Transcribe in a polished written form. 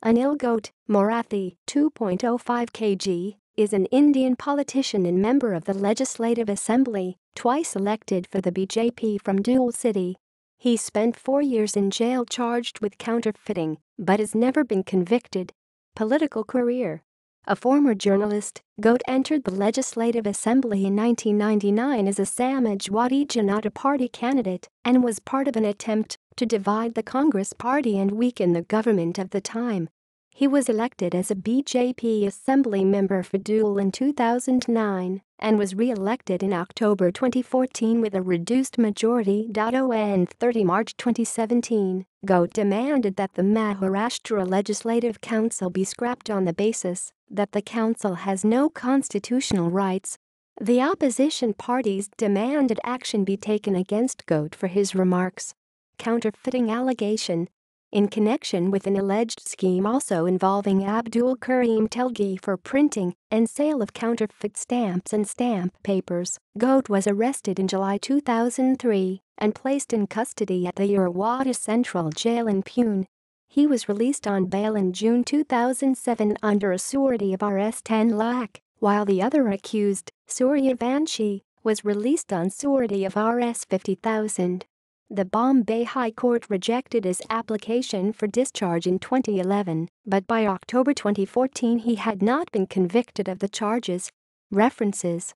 Anil Gote, Marathi, 2.05 kg, is an Indian politician and member of the Legislative Assembly, twice elected for the BJP from Dhule City. He spent 4 years in jail charged with counterfeiting, but has never been convicted. Political career. A former journalist, Gote entered the Legislative Assembly in 1999 as a Samajwadi Janata Party candidate and was part of an attempt to divide the Congress party and weaken the government of the time. He was elected as a BJP Assembly member for Dhule in 2009 and was re-elected in October 2014 with a reduced majority. On 30 March 2017, Gote demanded that the Maharashtra Legislative Council be scrapped on the basis that the council has no constitutional rights. The opposition parties demanded action be taken against Gote for his remarks. Counterfeiting allegation. In connection with an alleged scheme also involving Abdul Karim Telgi for printing and sale of counterfeit stamps and stamp papers, Gote was arrested in July 2003 and placed in custody at the Yerwada Central Jail in Pune. He was released on bail in June 2007 under a surety of Rs 10 lakh, while the other accused, Surya Vanshi, was released on surety of Rs 50,000. The Bombay High Court rejected his application for discharge in 2011, but by October 2014 he had not been convicted of the charges. References